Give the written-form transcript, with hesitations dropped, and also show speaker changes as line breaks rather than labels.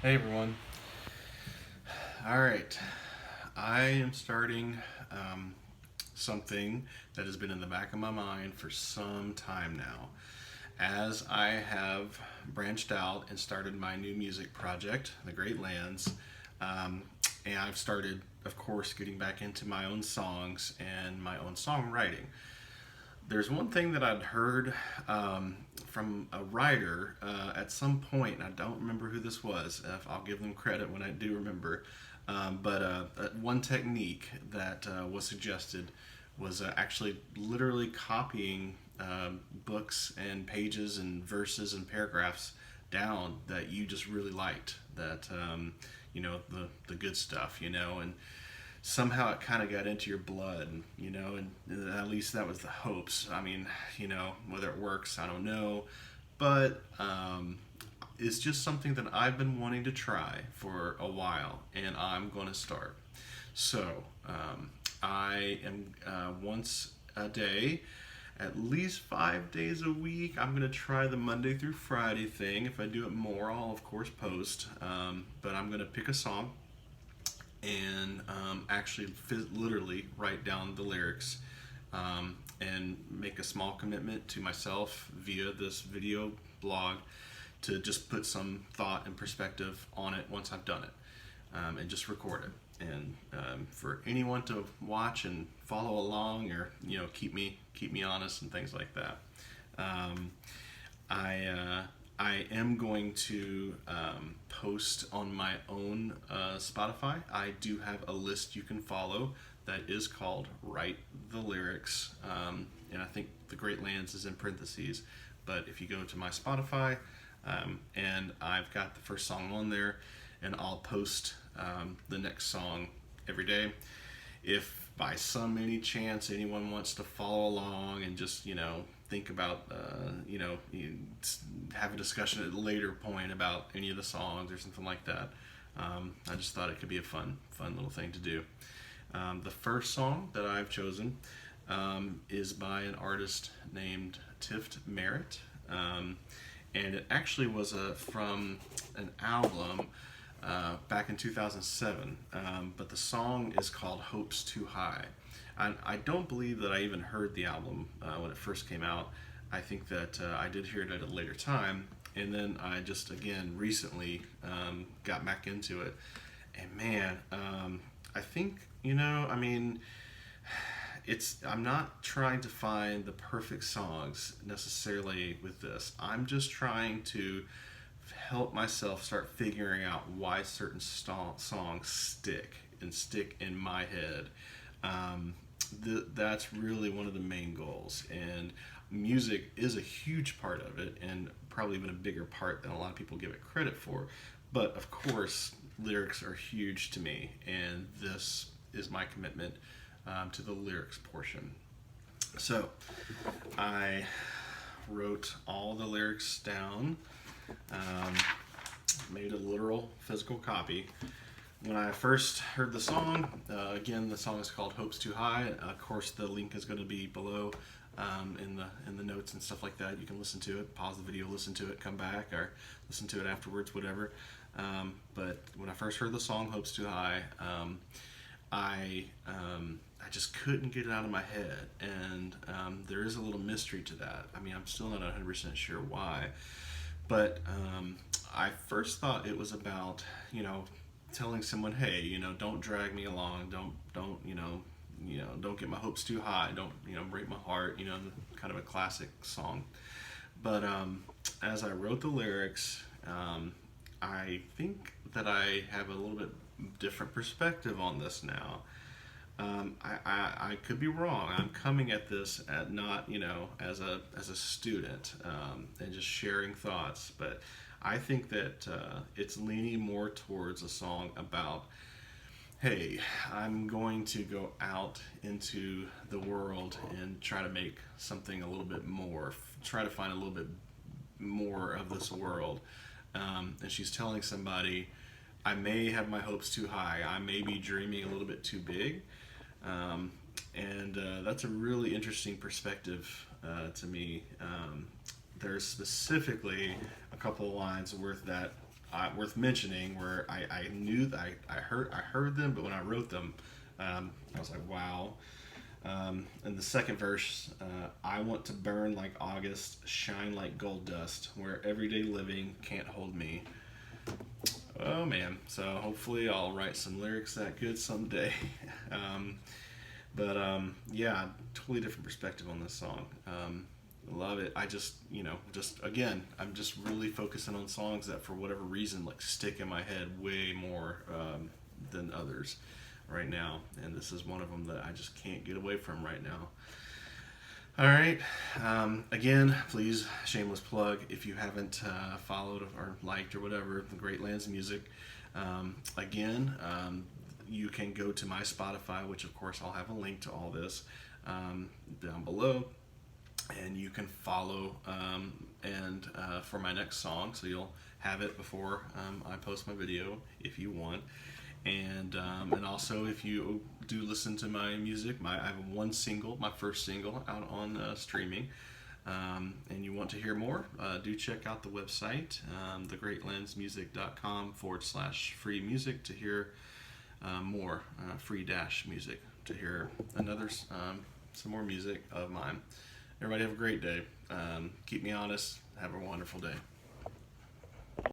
Hey everyone. All right. I am starting something that has been in the back of my mind for some time now. As I have branched out and started my new music project, The Great Lands, um, and I've started, of course, getting back into my own songs and my own songwriting. There's one thing that I'd heard from a writer at some point, and I don't remember who this was. I'll give them credit when I do remember. But one technique that was suggested was actually literally copying books and pages and verses and paragraphs down that you just really liked. That the good stuff, and somehow it kind of got into your blood, and at least that was the hopes. I mean, whether it works, I don't know, but it's just something that I've been wanting to try for a while, and I'm going to start. So I am once a day, at least 5 days a week. I'm going to try the Monday through Friday thing. If I do it more, I'll of course post. But I'm going to pick a song and actually literally write down the lyrics, and make a small commitment to myself via this video blog to just put some thought and perspective on it once I've done it, and just record it. And for anyone to watch and follow along, or keep me honest and things like that. Um, I I am going to post on my own Spotify. I do have a list you can follow that is called "Write the Lyrics," and I think "The Great Lands" is in parentheses. But if you go to my Spotify, and I've got the first song on there, and I'll post the next song every day. If by some any chance anyone wants to follow along and just think about have a discussion at a later point about any of the songs or something like that, I just thought it could be a fun little thing to do. The first song that I've chosen is by an artist named Tift Merrit. And it actually was from an album back in 2007, but the song is called "Hopes Too High." I don't believe that I even heard the album when it first came out. I think that I did hear it at a later time, and then I just again recently got back into it. And man, I think I mean, I'm not trying to find the perfect songs necessarily with this. I'm just trying to help myself start figuring out why certain songs stick in my head. Um, that's really one of the main goals, and music is a huge part of it, and probably even a bigger part than a lot of people give it credit for. But of course, lyrics are huge to me, and this is my commitment to the lyrics portion. So I wrote all the lyrics down, um, made a literal physical copy. When I first heard the song, again, the song is called "Hopes Too High." Of course, the link is going to be below in the notes and stuff like that. You can listen to it, pause the video, listen to it, come back, or listen to it afterwards, whatever. But when I first heard the song "Hopes Too High," I just couldn't get it out of my head, and there is a little mystery to that. I mean, I'm still not 100% sure why, but I first thought it was about telling someone, hey, don't drag me along, don't get my hopes too high, don't break my heart, kind of a classic song. But as I wrote the lyrics, I think that I have a little bit different perspective on this now. I could be wrong. I'm coming at this at not as a student, and just sharing thoughts, but I think that it's leaning more towards a song about, hey, I'm going to go out into the world and try to make something a little bit more, try to find a little bit more of this world. And she's telling somebody, I may have my hopes too high. I may be dreaming a little bit too big. Um, and that's a really interesting perspective to me. There's specifically a couple of lines worth that worth mentioning where I knew that I heard them, but when I wrote them, I was like, wow. In the second verse, I want to burn like August, shine like gold dust, where everyday living can't hold me. Oh man, so hopefully I'll write some lyrics that good someday. um, yeah, totally different perspective on this song. Love it. I just, just again, I'm just really focusing on songs that for whatever reason like stick in my head way more than others right now, and this is one of them that I just can't get away from right now. All right. Again, please, shameless plug, if you haven't followed or liked or whatever the Great Lands Music, again, you can go to my Spotify, which of course I'll have a link to all this down below, and you can follow and for my next song, so you'll have it before I post my video if you want. And also, if you do listen to my music, I have one single, my first single, out on streaming, and you want to hear more, do check out the website, thegreatlandsmusic.com/free music to hear more free dash music to hear another some more music of mine. Everybody have a great day. Keep me honest. Have a wonderful day.